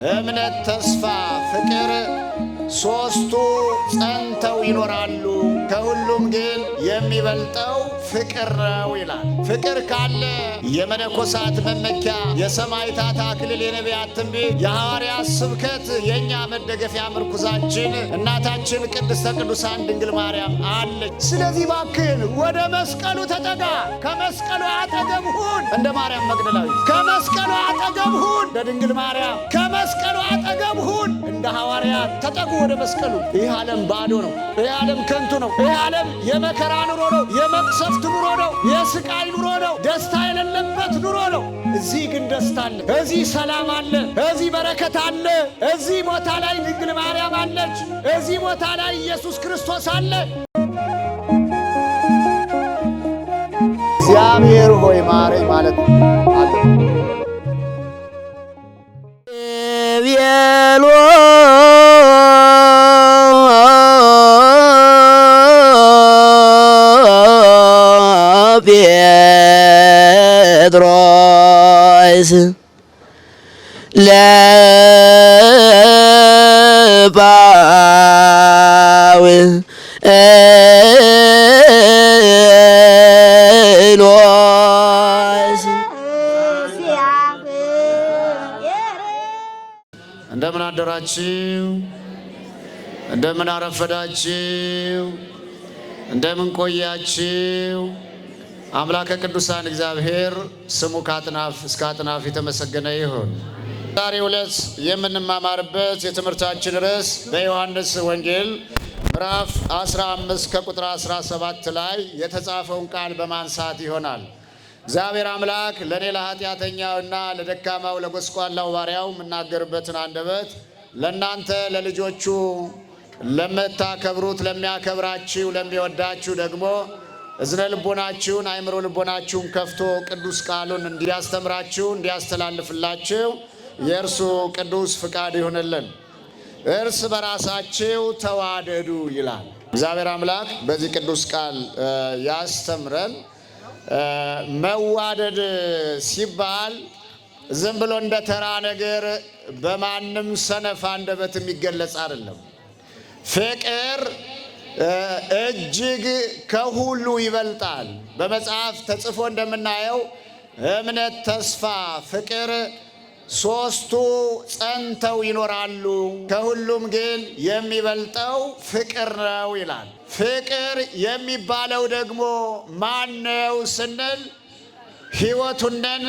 እምነት፣ ተስፋ፣ ፍቅር ሶስቱ ጸንተው ይኖራሉ። ከሁሉም ግን የሚበልጠው ፍቅር ነው ይላል። ፍቅር ካለ የመነኮሳት መመኪያ፣ የሰማዕታት አክሊል፣ የነቢያት ትንቢት፣ የሐዋርያት ስብከት የእኛ መደገፊያ ምርኩዛችን እናታችን ቅድስተ ቅዱሳን ድንግል ማርያም አለች። ስለዚህ ባክህን ወደ መስቀሉ ተጠጋ። ከመስቀሉ አጠገብ ሁን እንደ ማርያም መግደላዊት። ከመስቀሉ አጠገብ ሁን እንደ ድንግል ማርያም። ከመስቀሉ አጠገብ ሁን እንደ ሐዋርያት። ተጠጉ ወደ መስቀሉ። ይህ ዓለም ባዶ ነው። ይህ ዓለም ከንቱ ነው። ይህ ዓለም የመከራ ኑሮ ነው። የመቅሰፍት ኑሮ ነው። የስቃይ ኑሮ ነው። ደስታ የሌለበት ኑሮ ነው። እዚህ ግን ደስታ አለ። እዚህ ሰላም አለ። እዚህ በረከት አለ። እዚህ ቦታ ላይ ድንግል ማርያም አለች። እዚህ ቦታ ላይ ኢየሱስ ክርስቶስ አለ። እግዚአብሔር ሆይ ማረኝ ማለት አለ። ጴጥሮስ ለጳውሎስ እንደምን አደራችሁ? እንደምን አረፈዳችሁ? እንደምን ቆያችሁ? አምላከ ቅዱሳን እግዚአብሔር ስሙ ከአጥናፍ እስከ አጥናፍ የተመሰገነ ይሁን። ዛሬው ዕለት የምንማማርበት የትምህርታችን ርዕስ በዮሐንስ ወንጌል ምዕራፍ 15 ከቁጥር 17 ላይ የተጻፈውን ቃል በማንሳት ይሆናል። እግዚአብሔር አምላክ ለእኔ ለኃጢአተኛውና ለደካማው ለጎስቋላው ባሪያው የምናገርበትን አንደበት ለእናንተ ለልጆቹ ለምታከብሩት ለሚያከብራችሁ ለሚወዳችሁ ደግሞ እዝነ ልቦናችሁን አእምሮ ልቦናችሁን ከፍቶ ቅዱስ ቃሉን እንዲያስተምራችሁ እንዲያስተላልፍላችሁ የእርሱ ቅዱስ ፍቃድ ይሁንልን። እርስ በራሳችሁ ተዋደዱ ይላል እግዚአብሔር አምላክ በዚህ ቅዱስ ቃል ያስተምረን። መዋደድ ሲባል ዝም ብሎ እንደ ተራ ነገር በማንም ሰነፍ አንደበት የሚገለጽ አይደለም። ፍቅር እጅግ ከሁሉ ይበልጣል። በመጽሐፍ ተጽፎ እንደምናየው እምነት፣ ተስፋ፣ ፍቅር ሶስቱ ጸንተው ይኖራሉ። ከሁሉም ግን የሚበልጠው ፍቅር ነው ይላል። ፍቅር የሚባለው ደግሞ ማን ነው ስንል ሕይወቱንን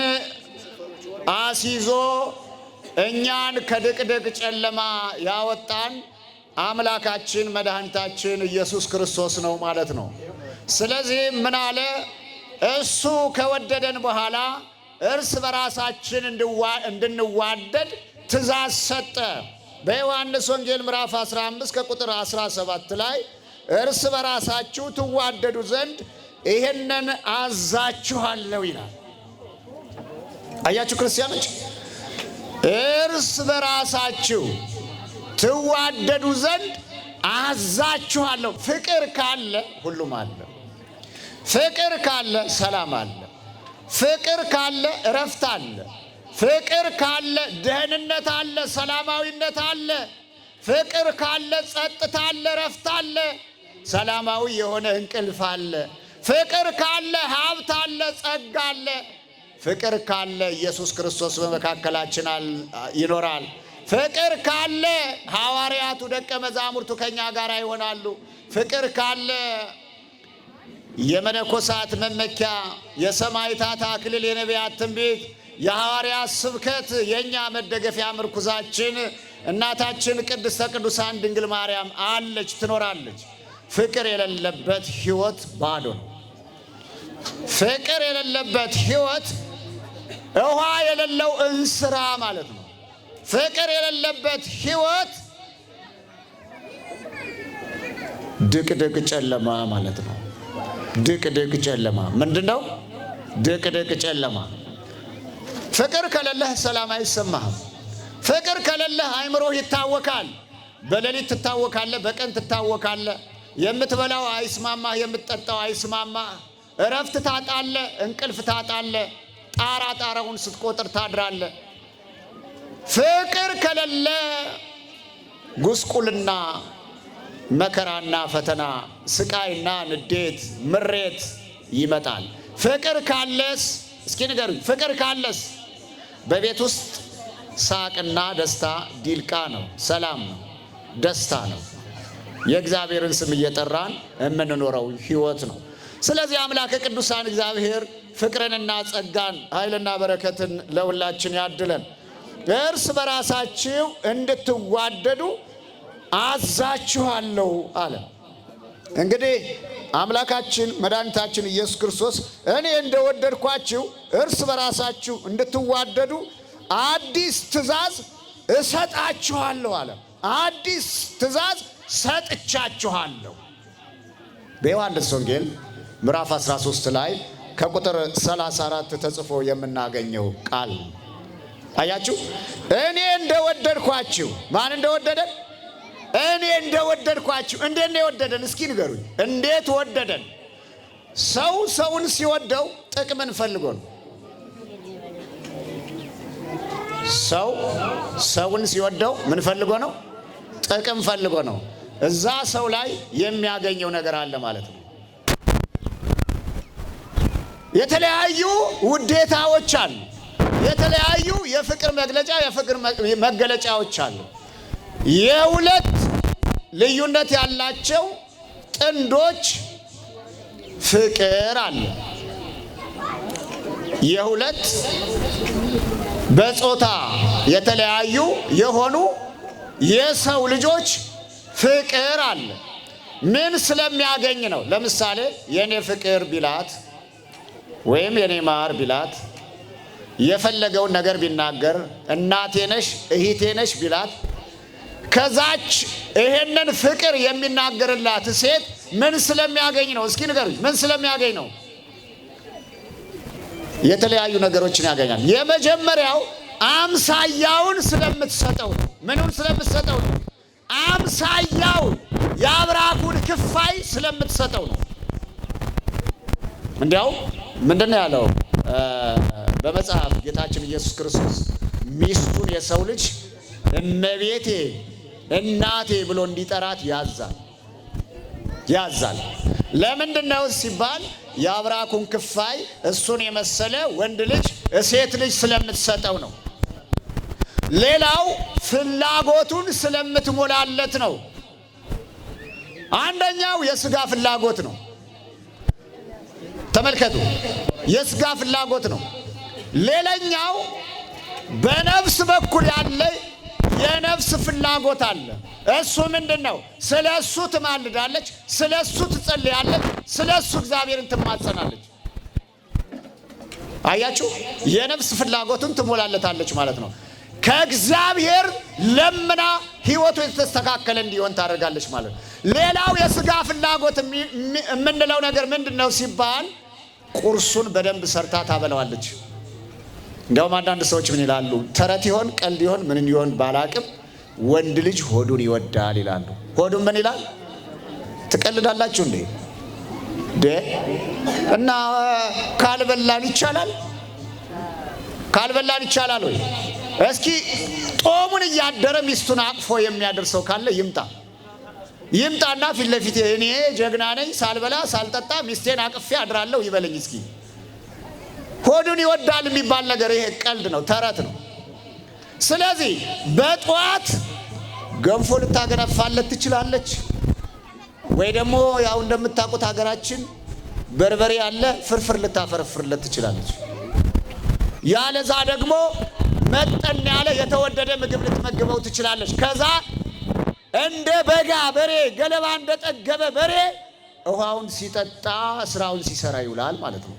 አስይዞ እኛን ከድቅድቅ ጨለማ ያወጣን አምላካችን መድኃኒታችን ኢየሱስ ክርስቶስ ነው ማለት ነው። ስለዚህ ምን አለ? እሱ ከወደደን በኋላ እርስ በራሳችን እንድንዋደድ ትእዛዝ ሰጠ። በዮሐንስ ወንጌል ምዕራፍ 15 ከቁጥር 17 ላይ እርስ በራሳችሁ ትዋደዱ ዘንድ ይሄንን አዛችኋለሁ ይላል። አያችሁ ክርስቲያኖች፣ እርስ በራሳችሁ ትዋደዱ ዘንድ አዛችኋለሁ። ፍቅር ካለ ሁሉም አለ። ፍቅር ካለ ሰላም አለ። ፍቅር ካለ እረፍት አለ። ፍቅር ካለ ደህንነት አለ፣ ሰላማዊነት አለ። ፍቅር ካለ ጸጥታ አለ፣ እረፍት አለ፣ ሰላማዊ የሆነ እንቅልፍ አለ። ፍቅር ካለ ሀብት አለ፣ ጸጋ አለ። ፍቅር ካለ ኢየሱስ ክርስቶስ በመካከላችን ይኖራል። ፍቅር ካለ ሐዋርያቱ ደቀ መዛሙርቱ ከኛ ጋር ይሆናሉ። ፍቅር ካለ የመነኮሳት መመኪያ፣ የሰማዕታት አክሊል፣ የነቢያት ትንቢት፣ የሐዋርያት ስብከት የእኛ መደገፊያ ምርኩዛችን እናታችን ቅድስተ ቅዱሳን ድንግል ማርያም አለች፣ ትኖራለች። ፍቅር የሌለበት ሕይወት ባዶ ነው። ፍቅር የሌለበት ሕይወት ውሃ የሌለው እንስራ ማለት ነው። ፍቅር የሌለበት ሕይወት ድቅድቅ ጨለማ ማለት ነው። ድቅድቅ ጨለማ ምንድን ነው? ድቅድቅ ጨለማ። ፍቅር ከሌለህ ሰላም አይሰማህም። ፍቅር ከሌለህ አእምሮህ ይታወካል። በሌሊት ትታወካለህ፣ በቀን ትታወካለህ። የምትበላው አይስማማህ፣ የምትጠጣው አይስማማህ። እረፍት ታጣለህ፣ እንቅልፍ ታጣለህ። ጣራውን ስትቆጥር ታድራለህ። ፍቅር ከሌለ ጉስቁልና፣ መከራና ፈተና፣ ስቃይና ንዴት፣ ምሬት ይመጣል። ፍቅር ካለስ እስኪ ንገሩኝ፣ ፍቅር ካለስ በቤት ውስጥ ሳቅና ደስታ ዲልቃ ነው፣ ሰላም ነው፣ ደስታ ነው። የእግዚአብሔርን ስም እየጠራን የምንኖረው ህይወት ነው። ስለዚህ አምላከ ቅዱሳን እግዚአብሔር ፍቅርንና ጸጋን ኃይልና በረከትን ለሁላችን ያድለን። እርስ በራሳችሁ እንድትዋደዱ አዛችኋለሁ አለ። እንግዲህ አምላካችን መድኃኒታችን ኢየሱስ ክርስቶስ እኔ እንደወደድኳችሁ እርስ በራሳችሁ እንድትዋደዱ አዲስ ትእዛዝ እሰጣችኋለሁ አለ። አዲስ ትእዛዝ ሰጥቻችኋለሁ። በዮሐንስ ወንጌል ምዕራፍ 13 ላይ ከቁጥር 34 ተጽፎ የምናገኘው ቃል አያችሁ። እኔ እንደወደድኳችሁ። ማን እንደወደደን? እኔ እንደወደድኳችሁ። እንዴት ነው የወደደን? እስኪ ንገሩኝ። እንዴት ወደደን? ሰው ሰውን ሲወደው ጥቅምን ፈልጎ ነው። ሰው ሰውን ሲወደው ምን ፈልጎ ነው? ጥቅም ፈልጎ ነው። እዛ ሰው ላይ የሚያገኘው ነገር አለ ማለት ነው። የተለያዩ ውዴታዎች አሉ። የተለያዩ የፍቅር መግለጫ የፍቅር መገለጫዎች አሉ። የሁለት ልዩነት ያላቸው ጥንዶች ፍቅር አለ። የሁለት በጾታ የተለያዩ የሆኑ የሰው ልጆች ፍቅር አለ። ምን ስለሚያገኝ ነው? ለምሳሌ የኔ ፍቅር ቢላት ወይም የኔ ማር ቢላት የፈለገውን ነገር ቢናገር እናቴ ነሽ እህቴ ነሽ ቢላት ከዛች ይሄንን ፍቅር የሚናገርላት ሴት ምን ስለሚያገኝ ነው? እስኪ ንገሩኝ። ምን ስለሚያገኝ ነው? የተለያዩ ነገሮችን ያገኛል። የመጀመሪያው አምሳያውን ስለምትሰጠው ነው። ምኑን ስለምትሰጠው ነው? አምሳያውን የአብራኩን ክፋይ ስለምትሰጠው ነው። እንዲያው ምንድነው ያለው በመጽሐፍ ጌታችን ኢየሱስ ክርስቶስ ሚስቱን የሰው ልጅ እመቤቴ እናቴ ብሎ እንዲጠራት ያዛል። ለምንድነው ሲባል የአብራኩን ክፋይ እሱን የመሰለ ወንድ ልጅ ሴት ልጅ ስለምትሰጠው ነው። ሌላው ፍላጎቱን ስለምትሞላለት ነው። አንደኛው የስጋ ፍላጎት ነው። ተመልከቱ፣ የስጋ ፍላጎት ነው። ሌላኛው በነፍስ በኩል ያለ የነፍስ ፍላጎት አለ። እሱ ምንድነው? ስለ እሱ ትማልዳለች፣ ስለ እሱ ትጸልያለች፣ ስለ እሱ እግዚአብሔርን ትማጸናለች። አያችሁ፣ የነፍስ ፍላጎቱን ትሞላለታለች ማለት ነው። ከእግዚአብሔር ለምና ህይወቱ የተስተካከለ እንዲሆን ታደርጋለች ማለት ነው። ሌላው የስጋ ፍላጎት የምንለው ነገር ምንድነው ሲባል ቁርሱን በደንብ ሰርታ ታበላዋለች። እንዲያውም አንዳንድ ሰዎች ምን ይላሉ? ተረት ይሆን ቀልድ ይሆን ምን ይሆን ባላቅም ወንድ ልጅ ሆዱን ይወዳል ይላሉ። ሆዱን ምን ይላል? ትቀልዳላችሁ እንዴ? እና ካልበላን ይቻላል? ካልበላን ይቻላል ወይ? እስኪ ጦሙን እያደረ ሚስቱን አቅፎ የሚያደርሰው ካለ ይምጣና ፊት ለፊት እኔ ጀግና ነኝ ሳልበላ ሳልጠጣ ሚስቴን አቅፌ አድራለሁ ይበለኝ እስኪ። ሆዱን ይወዳል የሚባል ነገር ይሄ ቀልድ ነው፣ ተረት ነው። ስለዚህ በጧት ገንፎ ልታገነፋለት ትችላለች፣ ወይ ደግሞ ያው እንደምታውቁት ሀገራችን በርበሬ ያለ ፍርፍር ልታፈረፍርለት ትችላለች። ያለዛ ደግሞ መጠን ያለ የተወደደ ምግብ ልትመግበው ትችላለች። ከዛ እንደ በጋ በሬ ገለባ እንደጠገበ በሬ ውሃውን ሲጠጣ ስራውን ሲሰራ ይውላል ማለት ነው።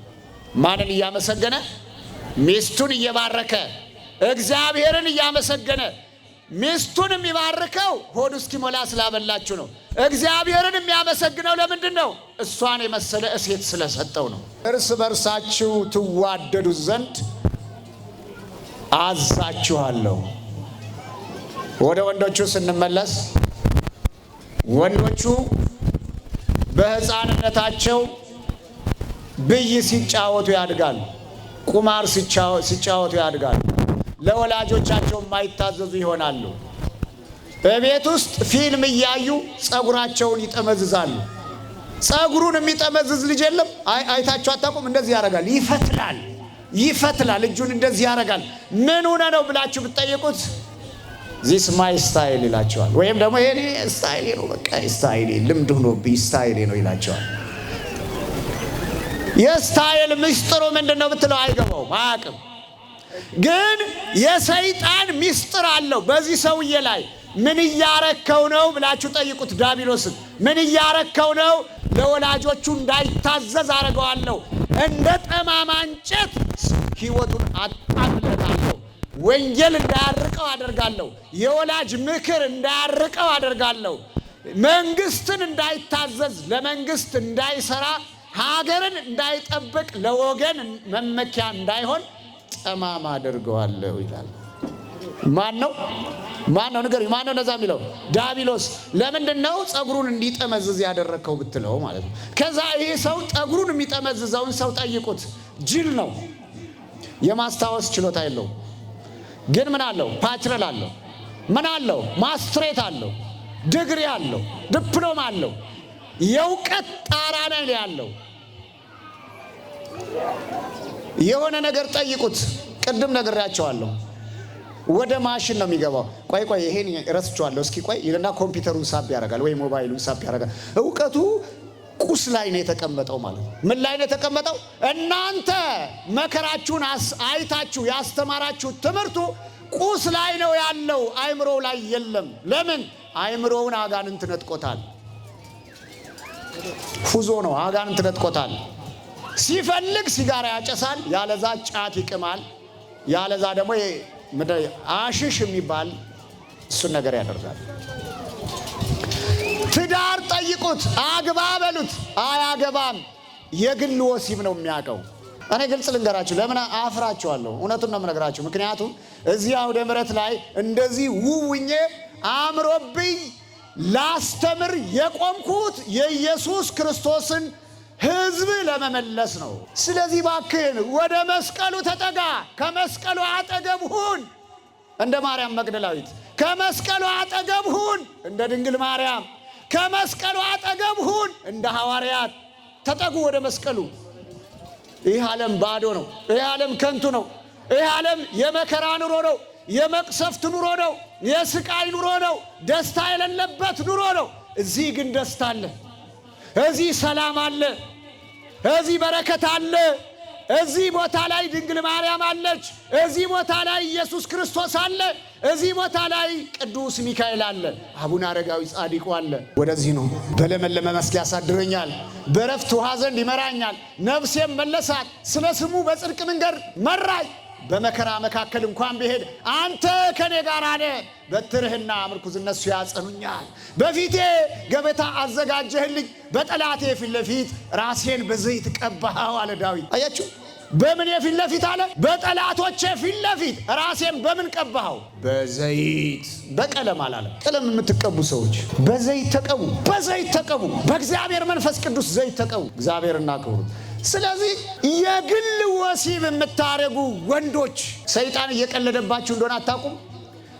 ማንን እያመሰገነ? ሚስቱን እየባረከ እግዚአብሔርን እያመሰገነ። ሚስቱን የሚባርከው ሆዱ እስኪሞላ ስላበላችሁ ነው። እግዚአብሔርን የሚያመሰግነው ለምንድን ነው? እሷን የመሰለ ሴት ስለሰጠው ነው። እርስ በርሳችሁ ትዋደዱ ዘንድ አዛችኋለሁ። ወደ ወንዶቹ ስንመለስ ወንዶቹ በሕፃንነታቸው ብይ ሲጫወቱ ያድጋሉ። ቁማር ሲጫወቱ ያድጋሉ። ለወላጆቻቸው የማይታዘዙ ይሆናሉ። በቤት ውስጥ ፊልም እያዩ ጸጉራቸውን ይጠመዝዛሉ። ጸጉሩን የሚጠመዝዝ ልጅ የለም? አይታችሁ አታውቁም? እንደዚህ ያደርጋል፣ ይፈትላል፣ እጁን እንደዚህ ያደርጋል። ምን ሆነ ነው ብላችሁ ብትጠይቁት ዚስ ማይ ስታይል ይላቸዋል። ወይም ደግሞ ይሄ ስታይሌ ነው፣ በቃ ስታይሌ ልምድ ሆኖብኝ ስታይሌ ነው ይላቸዋል። የስታይል ምስጢሩ ምንድን ነው ብትለው አይገባውም፣ አያውቅም። ግን የሰይጣን ምስጢር አለው በዚህ ሰውዬ ላይ። ምን እያረከው ነው ብላችሁ ጠይቁት ዲያብሎስን። ምን እያረከው ነው? ለወላጆቹ እንዳይታዘዝ አደርገዋለሁ። እንደ ጠማማ እንጨት ሕይወቱን አጣምለታለሁ። ወንጌል እንዳያርቀው አደርጋለሁ። የወላጅ ምክር እንዳያርቀው አደርጋለሁ። መንግስትን እንዳይታዘዝ፣ ለመንግስት እንዳይሰራ፣ ሀገርን እንዳይጠብቅ፣ ለወገን መመኪያ እንዳይሆን ጠማማ አደርገዋለሁ ይላል። ማን ነው ንገሩኝ? ማን ነው ነዛ የሚለው? ዲያብሎስ። ለምንድን ነው ጸጉሩን እንዲጠመዝዝ ያደረከው ብትለው ማለት ነው። ከዛ ይሄ ሰው ጸጉሩን የሚጠመዝዘውን ሰው ጠይቁት። ጅል ነው፣ የማስታወስ ችሎታ የለው። ግን ምን አለው? ፓትረል አለው። ምን አለው? ማስትሬት አለው፣ ዲግሪ አለው፣ ዲፕሎማ አለው፣ የእውቀት ጣራ ላይ ያለው። የሆነ ነገር ጠይቁት። ቅድም ነግሬያቸዋለሁ። ወደ ማሽን ነው የሚገባው። ቆይ ይሄን ረስቼዋለሁ እስኪ ቆይ ይልና ኮምፒውተሩን ሳብ ያደርጋል ወይ ሞባይሉን ሳብ ያደርጋል። እውቀቱ ቁስ ላይ ነው የተቀመጠው ማለት ነው። ምን ላይ ነው የተቀመጠው? እናንተ መከራችሁን አይታችሁ ያስተማራችሁ ትምህርቱ ቁስ ላይ ነው ያለው፣ አይምሮ ላይ የለም። ለምን? አይምሮውን አጋንንት ነጥቆታል። ፉዞ ነው፣ አጋንንት ነጥቆታል። ሲፈልግ ሲጋራ ያጨሳል፣ ያለዛ ጫት ይቅማል፣ ያለዛ ደግሞ አሽሽ የሚባል እሱን ነገር ያደርጋል። ትዳር ጠይቁት፣ አግባ በሉት፣ አያገባም። የግል ወሲብ ነው የሚያውቀው። እኔ ግልጽ ልንገራችሁ፣ ለምን አፍራችኋለሁ? እውነቱን ነው የምነግራችሁ። ምክንያቱም እዚህ አውደ ምሕረት ላይ እንደዚህ ውውኜ አምሮብኝ ላስተምር የቆምኩት የኢየሱስ ክርስቶስን ሕዝብ ለመመለስ ነው። ስለዚህ ባክህን ወደ መስቀሉ ተጠጋ፣ ከመስቀሉ አጠገብ ሁን እንደ ማርያም መግደላዊት፣ ከመስቀሉ አጠገብ ሁን እንደ ድንግል ማርያም፣ ከመስቀሉ አጠገብ ሁን እንደ ሐዋርያት። ተጠጉ ወደ መስቀሉ። ይህ ዓለም ባዶ ነው። ይህ ዓለም ከንቱ ነው። ይህ ዓለም የመከራ ኑሮ ነው፣ የመቅሰፍት ኑሮ ነው፣ የስቃይ ኑሮ ነው፣ ደስታ የሌለበት ኑሮ ነው። እዚህ ግን ደስታ አለ፣ እዚህ ሰላም አለ፣ እዚህ በረከት አለ። እዚህ ቦታ ላይ ድንግል ማርያም አለች። እዚህ ቦታ ላይ ኢየሱስ ክርስቶስ አለ። እዚህ ቦታ ላይ ቅዱስ ሚካኤል አለ። አቡነ አረጋዊ ጻድቁ አለ። ወደዚህ ነው። በለመለመ መስክ ያሳድረኛል፣ በረፍት ውሃ ዘንድ ይመራኛል። ነፍሴም መለሳት፣ ስለ ስሙ በጽድቅ መንገድ መራኝ። በመከራ መካከል እንኳን ብሄድ አንተ ከኔ ጋር አለ። በትርህና ምርኩዝ እነሱ ያጸኑኛል። በፊቴ ገበታ አዘጋጀህልኝ፣ በጠላቴ ፊት ለፊት ራሴን በዘይት ቀባኸው አለ ዳዊት። አያችሁ፣ በምን የፊት ለፊት አለ? በጠላቶቼ ፊት ለፊት ራሴን በምን ቀባኸው? በዘይት። በቀለም አላለም። ቀለም የምትቀቡ ሰዎች በዘይት ተቀቡ፣ በዘይት ተቀቡ፣ በእግዚአብሔር መንፈስ ቅዱስ ዘይት ተቀቡ። እግዚአብሔርና ክብሩ። ስለዚህ የግል ወሲብ የምታረጉ ወንዶች ሰይጣን እየቀለደባችሁ እንደሆነ አታውቁም?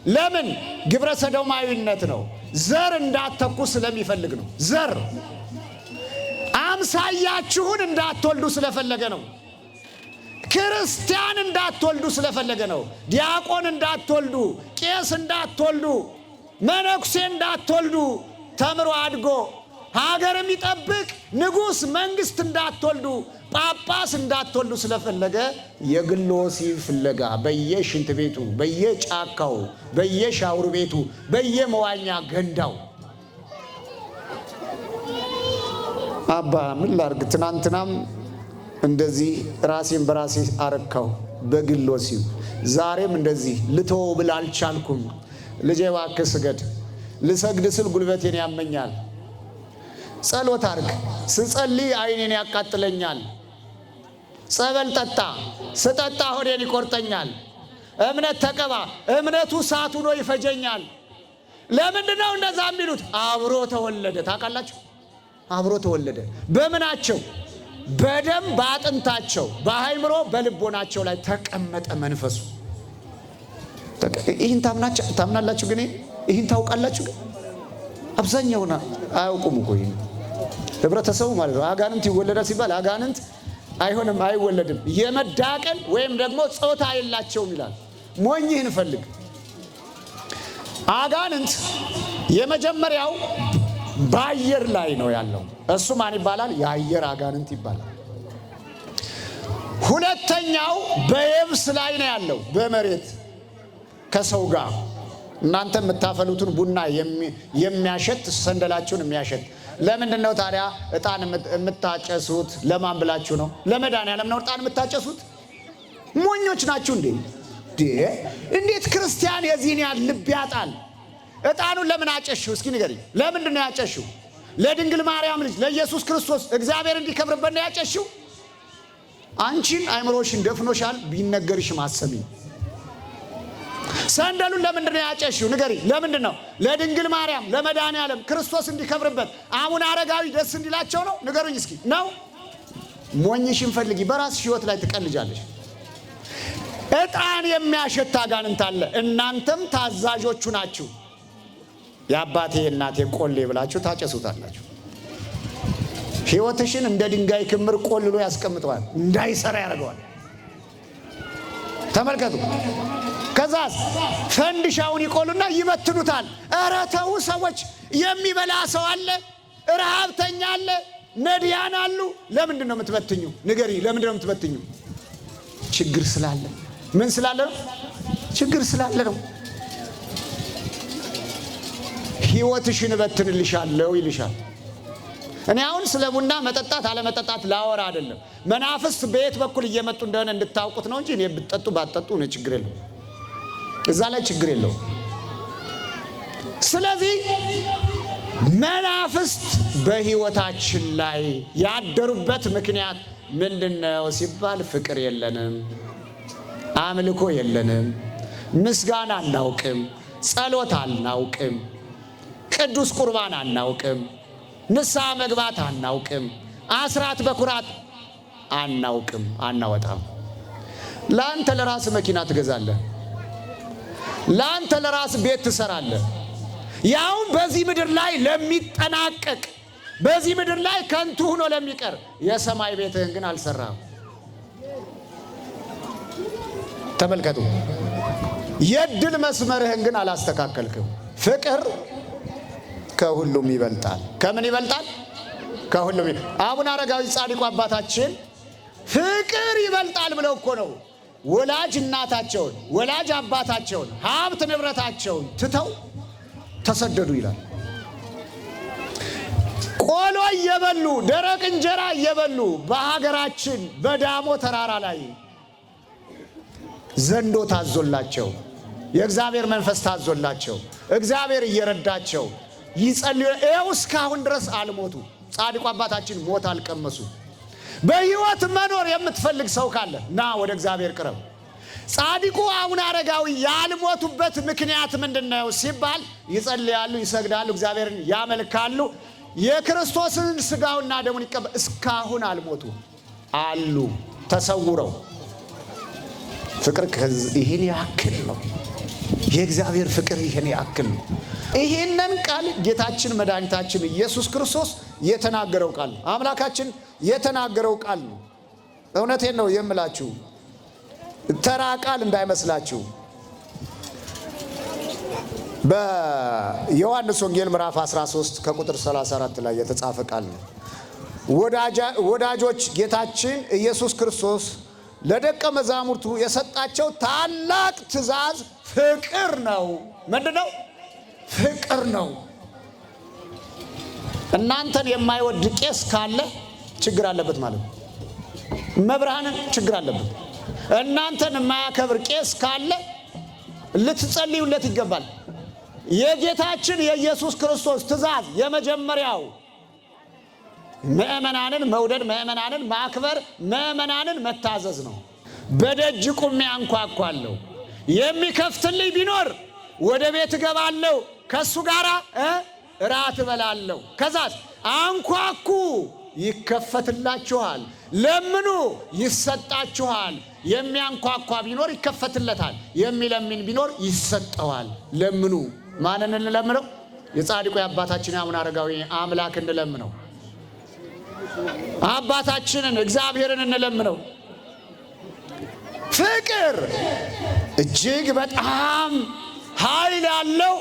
ለምን? ግብረ ሰዶማዊነት ነው። ዘር እንዳትተኩ ስለሚፈልግ ነው። ዘር አምሳያችሁን እንዳትወልዱ ስለፈለገ ነው። ክርስቲያን እንዳትወልዱ ስለፈለገ ነው። ዲያቆን እንዳትወልዱ፣ ቄስ እንዳትወልዱ፣ መነኩሴ እንዳትወልዱ፣ ተምሮ አድጎ ሀገር የሚጠብቅ ንጉሥ መንግስት እንዳትወልዱ፣ ጳጳስ እንዳትወልዱ ስለፈለገ የግል ወሲብ ፍለጋ በየሽንት ቤቱ፣ በየጫካው፣ በየሻውር ቤቱ፣ በየመዋኛ ገንዳው። አባ ምን ላርግ? ትናንትናም እንደዚህ ራሴን በራሴ አረካው በግል ወሲብ፣ ዛሬም እንደዚህ ልተው ብል አልቻልኩም። ልጄ እባክህ ስገድ። ልሰግድ ስል ጉልበቴን ያመኛል። ጸሎት አርግ። ስጸልይ አይኔን ያቃጥለኛል። ጸበል ጠጣ። ስጠጣ ሆዴን ይቆርጠኛል። እምነት ተቀባ። እምነቱ እሳት ሆኖ ይፈጀኛል። ለምንድን ነው እንደዛ የሚሉት? አብሮ ተወለደ። ታውቃላችሁ? አብሮ ተወለደ። በምናቸው? በደም በአጥንታቸው፣ በአይምሮ በልቦናቸው ላይ ተቀመጠ መንፈሱ። ይህን ታምናላችሁ? ግን ይህን ታውቃላችሁ? ግን አብዛኛውና አያውቁም እኮ ይህን ህብረተሰቡ ማለት ነው። አጋንንት ይወለዳል ሲባል አጋንንት አይሆንም፣ አይወለድም፣ የመዳቀል ወይም ደግሞ ጾታ የላቸውም ይላል። ሞኝህን ፈልግ። አጋንንት የመጀመሪያው በአየር ላይ ነው ያለው። እሱ ማን ይባላል? የአየር አጋንንት ይባላል። ሁለተኛው በየብስ ላይ ነው ያለው፣ በመሬት ከሰው ጋር እናንተ የምታፈሉትን ቡና የሚያሸት ሰንደላችሁን የሚያሸት። ለምንድን ነው ታዲያ ዕጣን የምታጨሱት? ለማን ብላችሁ ነው? ለመድኃኒዓለም ነው ዕጣን የምታጨሱት? ሞኞች ናችሁ እንዴ? እንዴት ክርስቲያን የዚህን ያህል ልብ ያጣል? ዕጣኑን ለምን አጨሽው? እስኪ ንገሪኝ። ለምንድን ነው ያጨሽው? ለድንግል ማርያም ልጅ ለኢየሱስ ክርስቶስ እግዚአብሔር እንዲከብርበት ነው ያጨሽው። አንቺን አይምሮሽን ደፍኖሻል፣ ቢነገርሽም አሰሚኝ። ሰንደሉን ለምንድን ነው ያጨሽው? ንገሪ። ለምንድን ነው? ለድንግል ማርያም ለመድኃኒዓለም ክርስቶስ እንዲከብርበት አቡነ አረጋዊ ደስ እንዲላቸው ነው? ንገሩኝ እስኪ። ነው? ሞኝሽን ፈልጊ። በራስሽ ሕይወት ላይ ትቀልጃለሽ። ዕጣን የሚያሸት አጋንንት አለ። እናንተም ታዛዦቹ ናችሁ። የአባቴ እናቴ ቆሌ ብላችሁ ታጨሱታላችሁ። ሕይወትሽን እንደ ድንጋይ ክምር ቆልሎ ያስቀምጠዋል፣ እንዳይሰራ ያደርገዋል። ተመልከቱ። ከዛስ ፈንዲሻውን ይቆሉና ይበትኑታል። ኧረ ተው ሰዎች፣ የሚበላ ሰው አለ፣ ረሃብተኛ አለ፣ ነዲያን አሉ። ለምንድን ነው የምትበትኙ? ንገሪ። ለምንድን ነው የምትበትኙ? ችግር ስላለ። ምን ስላለ ነው? ችግር ስላለ ነው። ሕይወትሽን እበትንልሻለሁ ይልሻል። እኔ አሁን ስለ ቡና መጠጣት አለመጠጣት ላወራ አይደለም። መናፍስት በየት በኩል እየመጡ እንደሆነ እንድታውቁት ነው እንጂ እኔ ብትጠጡ ባትጠጡ እኔ ችግር የለው፣ እዛ ላይ ችግር የለው። ስለዚህ መናፍስት በሕይወታችን ላይ ያደሩበት ምክንያት ምንድነው ሲባል ፍቅር የለንም፣ አምልኮ የለንም፣ ምስጋና አናውቅም፣ ጸሎት አናውቅም፣ ቅዱስ ቁርባን አናውቅም፣ ንስሐ መግባት አናውቅም፣ አስራት በኩራት አናውቅም፣ አናወጣም። ለአንተ ለራስ መኪና ትገዛለህ፣ ለአንተ ለራስ ቤት ትሰራለህ። ያውም በዚህ ምድር ላይ ለሚጠናቀቅ፣ በዚህ ምድር ላይ ከንቱ ሆኖ ለሚቀር። የሰማይ ቤትህን ግን አልሰራም። ተመልከቱ። የድል መስመርህን ግን አላስተካከልክም። ፍቅር ከሁሉም ይበልጣል። ከምን ይበልጣል? ከሁሉም። አቡነ አረጋዊ ጻድቁ አባታችን ፍቅር ይበልጣል ብለው እኮ ነው ወላጅ እናታቸውን ወላጅ አባታቸውን ሀብት ንብረታቸውን ትተው ተሰደዱ ይላል። ቆሎ እየበሉ ደረቅ እንጀራ እየበሉ በሀገራችን በዳሞ ተራራ ላይ ዘንዶ ታዞላቸው፣ የእግዚአብሔር መንፈስ ታዞላቸው፣ እግዚአብሔር እየረዳቸው ይጸልዩ። ይኸው እስካሁን ድረስ አልሞቱ። ጻድቁ አባታችን ሞት አልቀመሱ። በሕይወት መኖር የምትፈልግ ሰው ካለ ና ወደ እግዚአብሔር ቅረብ። ጻድቁ አቡነ አረጋዊ ያልሞቱበት ምክንያት ምንድነው ሲባል ይጸልያሉ፣ ይሰግዳሉ፣ እግዚአብሔርን ያመልካሉ፣ የክርስቶስን ሥጋውና ደሙን ይቀበላሉ። እስካሁን አልሞቱ አሉ ተሰውረው። ፍቅር ይህን ያክል ነው። የእግዚአብሔር ፍቅር ይህን ያክል ነው። ይህንን ቃል ጌታችን መድኃኒታችን ኢየሱስ ክርስቶስ የተናገረው ቃል ነው። አምላካችን የተናገረው ቃል ነው። እውነቴን ነው የምላችሁ፣ ተራ ቃል እንዳይመስላችሁ። በዮሐንስ ወንጌል ምዕራፍ 13 ከቁጥር 34 ላይ የተጻፈ ቃል ነው። ወዳጆች ጌታችን ኢየሱስ ክርስቶስ ለደቀ መዛሙርቱ የሰጣቸው ታላቅ ትእዛዝ ፍቅር ነው። ምንድን ነው? ፍቅር ነው። እናንተን የማይወድ ቄስ ካለ ችግር አለበት ማለት ነው። መብርሃንን ችግር አለበት። እናንተን የማያከብር ቄስ ካለ ልትጸልዩለት ይገባል። የጌታችን የኢየሱስ ክርስቶስ ትእዛዝ የመጀመሪያው ምእመናንን መውደድ፣ ምእመናንን ማክበር፣ ምእመናንን መታዘዝ ነው። በደጅ ቁሜ አንኳኳለሁ፣ የሚከፍትልኝ ቢኖር ወደ ቤት እገባለሁ፣ ከሱ ጋር እራት እበላለሁ። ከዛስ አንኳኩ ይከፈትላችኋል፣ ለምኑ ይሰጣችኋል፣ የሚያንኳኳ ቢኖር ይከፈትለታል፣ የሚለምን ቢኖር ይሰጠዋል። ለምኑ። ማንን እንለምነው? የጻድቁ የአባታችን አቡነ አረጋዊ አምላክ እንለምነው። አባታችንን እግዚአብሔርን እንለምነው። ፍቅር እጅግ በጣም ኃይል ያለው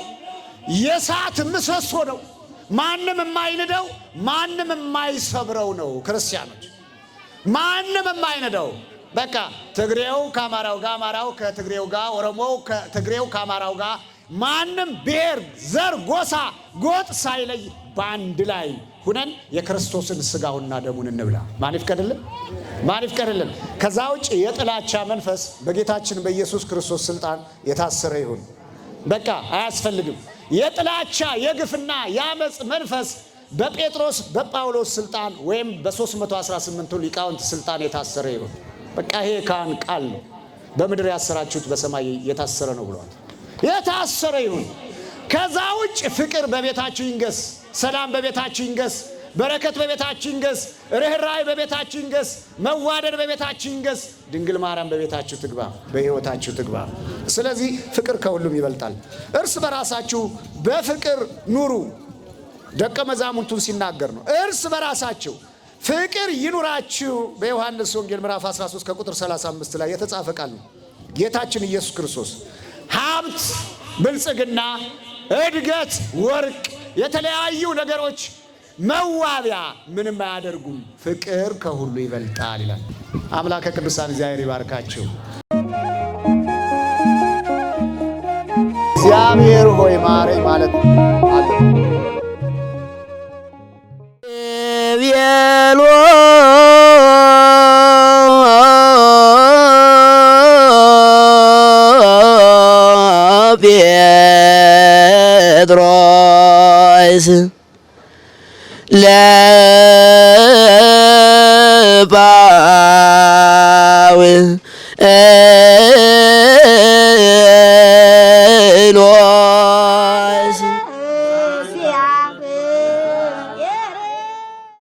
የእሳት ምሰሶ ነው። ማንም የማይንደው ማንም የማይሰብረው ነው። ክርስቲያኖች ማንም የማይንደው በቃ ትግሬው ከአማራው ጋር፣ አማራው ከትግሬው ጋር፣ ኦሮሞው ከትግሬው ከአማራው ጋር ማንም ብሔር፣ ዘር፣ ጎሳ፣ ጎጥ ሳይለይ በአንድ ላይ ሁነን የክርስቶስን ስጋውና ደሙን እንብላ። ማን ይፍቀድልን? ማን ይፍቀድልን? ከዛ ውጭ የጥላቻ መንፈስ በጌታችን በኢየሱስ ክርስቶስ ስልጣን የታሰረ ይሁን። በቃ አያስፈልግም። የጥላቻ የግፍና የአመፅ መንፈስ በጴጥሮስ በጳውሎስ ስልጣን ወይም በ318ቱ ሊቃውንት ስልጣን የታሰረ ይሁን። በቃ ይሄ ካህን ቃል ነው። በምድር ያሰራችሁት በሰማይ የታሰረ ነው ብለዋል። የታሰረ ይሁን። ከዛ ውጭ ፍቅር በቤታችሁ ይንገስ፣ ሰላም በቤታችሁ ይንገስ፣ በረከት በቤታችሁ ይንገስ፣ ርኅራኄ በቤታችሁ ይንገስ፣ መዋደድ በቤታችሁ ይንገስ። ድንግል ማርያም በቤታችሁ ትግባ፣ በሕይወታችሁ ትግባ። ስለዚህ ፍቅር ከሁሉም ይበልጣል። እርስ በራሳችሁ በፍቅር ኑሩ። ደቀ መዛሙርቱን ሲናገር ነው። እርስ በራሳችሁ ፍቅር ይኑራችሁ። በዮሐንስ ወንጌል ምዕራፍ 13 ከቁጥር 35 ላይ የተጻፈ ቃል ነው። ጌታችን ኢየሱስ ክርስቶስ ሀብት፣ ብልጽግና፣ እድገት፣ ወርቅ፣ የተለያዩ ነገሮች መዋቢያ ምንም አያደርጉም፣ ፍቅር ከሁሉ ይበልጣል ይላል። አምላከ ቅዱሳን እግዚአብሔር ይባርካችሁ። እግዚአብሔር ሆይ ማረኝ ማለት አለ። ጴጥሮስ ለባው